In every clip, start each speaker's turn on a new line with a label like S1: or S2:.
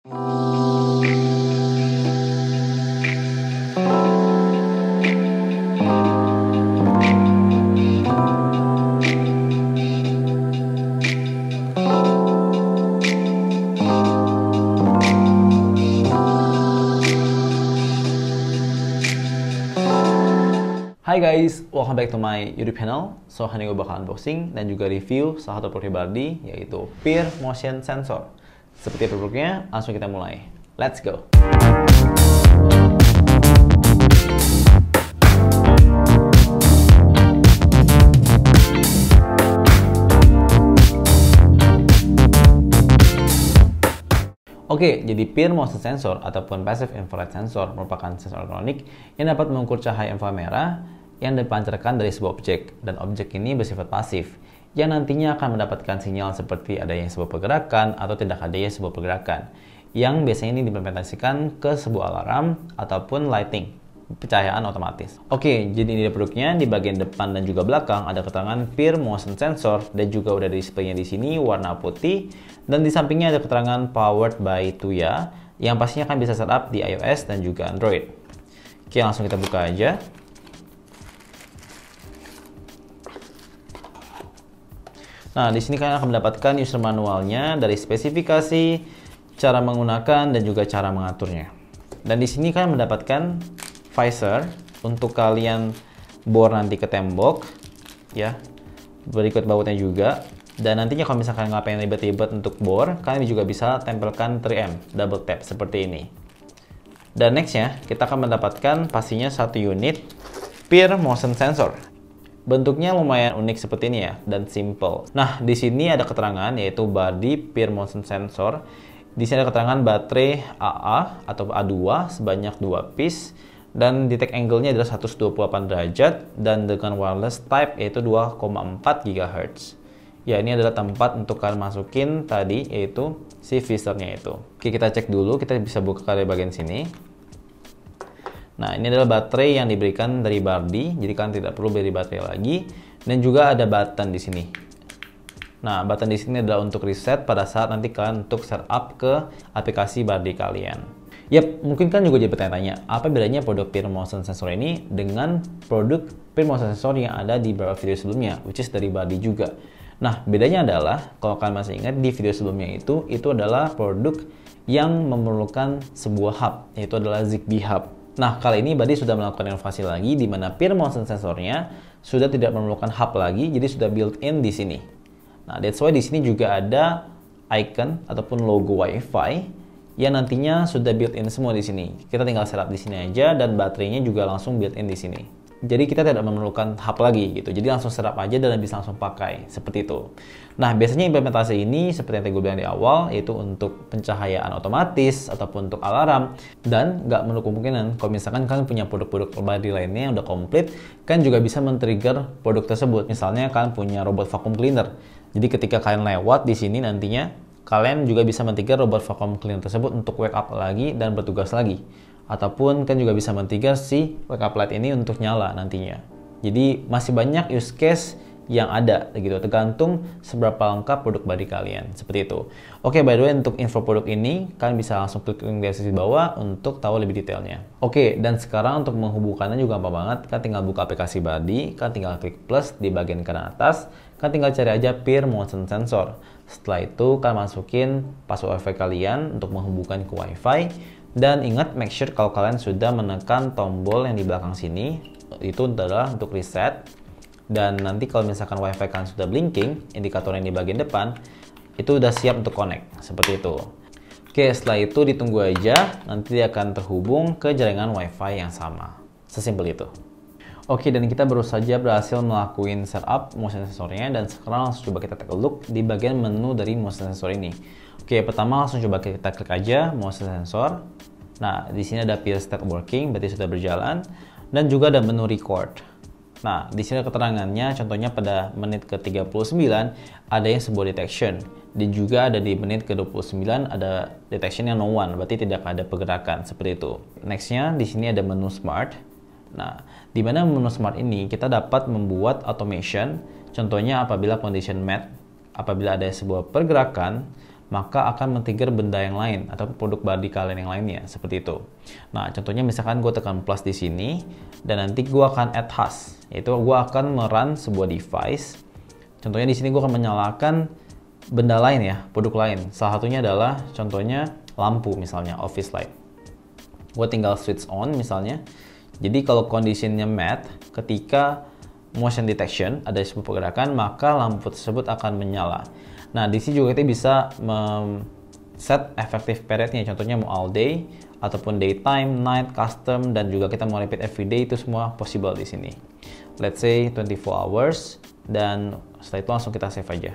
S1: Hai guys, welcome back to my YouTube channel. So, hari ini gue bakal unboxing dan juga review salah satu produk pribadi, yaitu Peer Motion Sensor. Seperti produknya, langsung kita mulai. Let's go! Oke, jadi Peer Motion Sensor ataupun Passive Infrared Sensor merupakan sensor elektronik yang dapat mengukur cahaya inframerah yang dipancarkan dari sebuah objek, dan objek ini bersifat pasif yang nantinya akan mendapatkan sinyal seperti adanya sebuah pergerakan atau tidak adanya sebuah pergerakan, yang biasanya ini diimplementasikan ke sebuah alarm ataupun lighting, pencahayaan otomatis. Oke, jadi ini produknya. Di bagian depan dan juga belakang ada keterangan Peer Motion Sensor dan juga udah displaynya di sini warna putih, dan di sampingnya ada keterangan Powered by Tuya yang pastinya akan bisa setup di iOS dan juga Android. Oke, langsung kita buka aja. Nah, di sini kalian akan mendapatkan user manualnya dari spesifikasi, cara menggunakan, dan juga cara mengaturnya. Dan di sini kalian mendapatkan visor untuk kalian bor nanti ke tembok, ya. Berikut bautnya juga. Dan nantinya kalau misalkan nggak pengen ribet-ribet untuk bor, kalian juga bisa tempelkan 3M double tap seperti ini. Dan nextnya, kita akan mendapatkan pastinya satu unit Peer Motion Sensor. Bentuknya lumayan unik seperti ini ya, dan simple. Nah, di sini ada keterangan yaitu body Peer Motion Sensor. Di sini ada keterangan baterai AA atau A2 sebanyak 2 piece, dan detect angle-nya adalah 128 derajat dan dengan wireless type yaitu 2,4 GHz. Ya, ini adalah tempat untuk kalian masukin tadi yaitu si visornya itu. Oke, kita cek dulu, kita bisa buka dari bagian sini. Nah, ini adalah baterai yang diberikan dari Bardi, jadi kalian tidak perlu beli baterai lagi. Dan juga ada button di sini. Nah, button di sini adalah untuk reset pada saat nanti kalian untuk setup ke aplikasi Bardi kalian. Yap, mungkin kan juga jadi bertanya-tanya, apa bedanya produk Peer Motion Sensor ini dengan produk Peer Motion Sensor yang ada di beberapa video sebelumnya, which is dari Bardi juga. Nah, bedanya adalah, kalau kalian masih ingat di video sebelumnya itu adalah produk yang memerlukan sebuah hub, yaitu adalah Zigbee Hub. Nah, kali ini Bardi sudah melakukan inovasi lagi di mana Peer Motion Sensornya sudah tidak memerlukan hub lagi, jadi sudah built-in di sini. Nah, that's why di sini juga ada icon ataupun logo Wi-Fi yang nantinya sudah built-in semua di sini. Kita tinggal setup di sini aja dan baterainya juga langsung built-in di sini. Jadi kita tidak memerlukan hub lagi gitu. Jadi langsung setup aja dan bisa langsung pakai seperti itu. Nah, biasanya implementasi ini seperti yang tadi gue bilang di awal, yaitu untuk pencahayaan otomatis ataupun untuk alarm, dan nggak menutup kemungkinan kalau misalkan kalian punya produk-produk pribadi lainnya yang udah komplit, kan juga bisa men-trigger produk tersebut. Misalnya kalian punya robot vacuum cleaner. Jadi ketika kalian lewat di sini nantinya kalian juga bisa men-trigger robot vacuum cleaner tersebut untuk wake up lagi dan bertugas lagi. Ataupun kan juga bisa men-trigger si wake up light ini untuk nyala nantinya. Jadi masih banyak use case yang ada gitu, tergantung seberapa lengkap produk Bardi kalian, seperti itu. Oke, by the way, untuk info produk ini kalian bisa langsung klik link di deskripsi bawah untuk tahu lebih detailnya. Oke, dan sekarang untuk menghubungkannya juga gampang banget. Kalian tinggal buka aplikasi Bardi, kalian tinggal klik plus di bagian kanan atas, kalian tinggal cari aja Peer Motion Sensor. Setelah itu kalian masukin password Wi-Fi kalian untuk menghubungkan ke Wi-Fi. Dan ingat, make sure kalau kalian sudah menekan tombol yang di belakang sini, itu adalah untuk reset. Dan nanti kalau misalkan Wi-Fi kalian sudah blinking, indikator yang di bagian depan, itu udah siap untuk connect, seperti itu. Oke, setelah itu ditunggu aja, nanti dia akan terhubung ke jaringan Wi-Fi yang sama. Sesimpel itu. Oke, dan kita baru saja berhasil melakukan setup motion sensornya, dan sekarang langsung coba kita take a look di bagian menu dari motion sensor ini. Oke, pertama langsung coba kita klik aja motion sensor. Nah, di sini ada Peer Start Working, berarti sudah berjalan, dan juga ada menu record. Nah, di sini keterangannya, contohnya pada menit ke-39 ada yang sebuah detection, dan juga ada di menit ke-29 ada detection yang no one, berarti tidak ada pergerakan, seperti itu. Nextnya, di sini ada menu Smart. Nah, di mana menu Smart ini kita dapat membuat automation, contohnya apabila condition met, apabila ada sebuah pergerakan, maka akan men-trigger benda yang lain atau produk body kalian yang lainnya, seperti itu. Nah, contohnya misalkan gue tekan plus di sini, dan nanti gue akan add task, yaitu gue akan merun sebuah device. Contohnya di sini gue akan menyalakan benda lain ya, produk lain. Salah satunya adalah contohnya lampu misalnya, office light. Gue tinggal switch on misalnya. Jadi kalau kondisinya met, ketika motion detection ada sebuah pergerakan, maka lampu tersebut akan menyala. Nah, di sini juga kita bisa set effective periodnya, contohnya mau all day ataupun daytime, night, custom, dan juga kita mau repeat every day, itu semua possible di sini. Let's say 24 hours, dan setelah itu langsung kita save aja.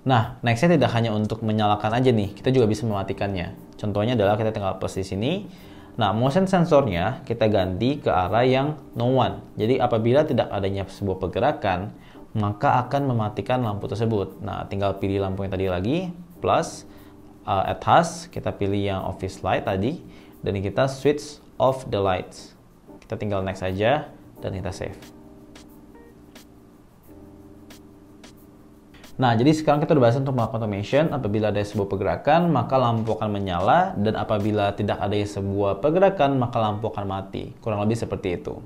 S1: Nah, nextnya tidak hanya untuk menyalakan aja nih, kita juga bisa mematikannya. Contohnya adalah kita tinggal plus di sini. Nah, motion sensornya kita ganti ke arah yang no one. Jadi apabila tidak adanya sebuah pergerakan, maka akan mematikan lampu tersebut. Nah, tinggal pilih lampu yang tadi lagi, plus, add task, kita pilih yang office light tadi, dan kita switch off the lights. Kita tinggal next aja, dan kita save. Nah, jadi sekarang kita udah bahas untuk melakukan automation. Apabila ada sebuah pergerakan, maka lampu akan menyala, dan apabila tidak ada sebuah pergerakan, maka lampu akan mati. Kurang lebih seperti itu.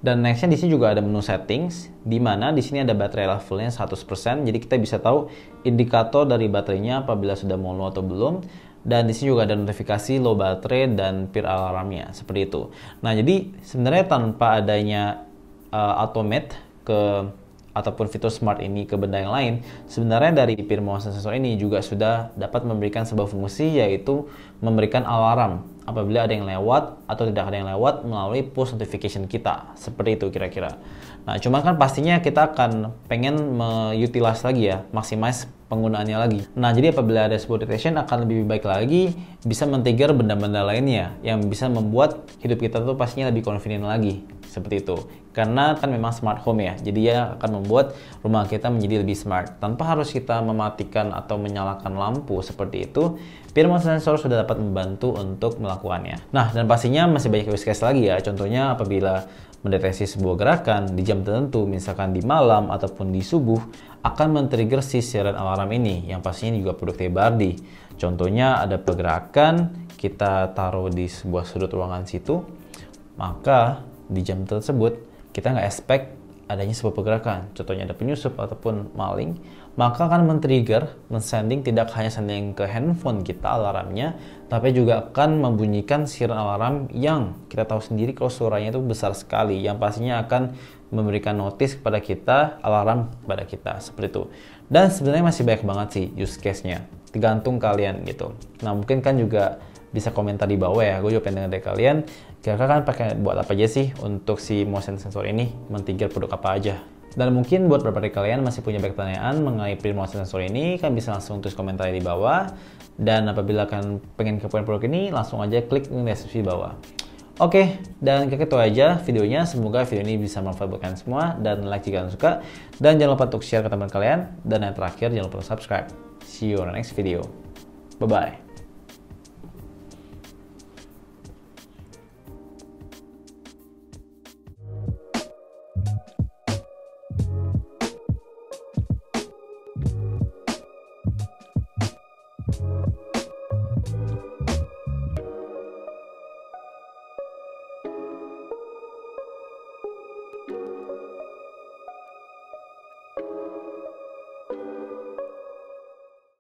S1: Dan nextnya di sini juga ada menu settings, di mana di sini ada baterai levelnya 100%, jadi kita bisa tahu indikator dari baterainya apabila sudah mau low atau belum. Dan di sini juga ada notifikasi low baterai dan peer alarmnya, seperti itu. Nah, jadi sebenarnya tanpa adanya automate ataupun fitur smart ini ke benda yang lain, sebenarnya dari peer motion sensor ini juga sudah dapat memberikan sebuah fungsi, yaitu memberikan alarm apabila ada yang lewat atau tidak ada yang lewat melalui push notification kita, seperti itu kira-kira. Nah, cuman kan pastinya kita akan pengen utilize lagi ya, maximize penggunaannya lagi. Nah, jadi apabila ada sebuah detection akan lebih baik lagi, bisa men-trigger benda-benda lainnya yang bisa membuat hidup kita tuh pastinya lebih convenient lagi, seperti itu. Karena kan memang smart home ya, jadi ya akan membuat rumah kita menjadi lebih smart. Tanpa harus kita mematikan atau menyalakan lampu seperti itu, peer motion sensor sudah dapat membantu untuk melakukannya. Nah, dan pastinya masih banyak use case lagi ya. Contohnya apabila mendeteksi sebuah gerakan di jam tertentu, misalkan di malam ataupun di subuh, akan men-trigger si siaran alarm ini, yang pastinya juga produk T-Bardi. Contohnya ada pergerakan, kita taruh di sebuah sudut ruangan situ, maka di jam tersebut kita nggak expect adanya sebuah pergerakan, contohnya ada penyusup ataupun maling, maka akan men-trigger, men-sending tidak hanya sending ke handphone kita alarmnya, tapi juga akan membunyikan siaran alarm yang kita tahu sendiri kalau suaranya itu besar sekali, yang pastinya akan memberikan notice kepada kita, alarm kepada kita, seperti itu. Dan sebenarnya masih banyak banget sih use case-nya, tergantung kalian gitu. Nah, mungkin kan juga bisa komentar di bawah ya, gue juga pengen dengar dari kalian, kira-kira kan pakai buat apa aja sih untuk si motion sensor ini, men-trigger produk apa aja. Dan mungkin buat beberapa dari kalian masih punya banyak pertanyaan mengenai peer motion sensor ini, kan bisa langsung tulis komentar di bawah. Dan apabila kalian pengen kepoin produk ini, langsung aja klik link deskripsi di bawah. Oke, dan kayak itu aja videonya. Semoga video ini bisa bermanfaat buat kalian semua, dan like jika kalian suka. Dan jangan lupa untuk share ke teman kalian. Dan yang terakhir, jangan lupa subscribe. See you on the next video. Bye-bye.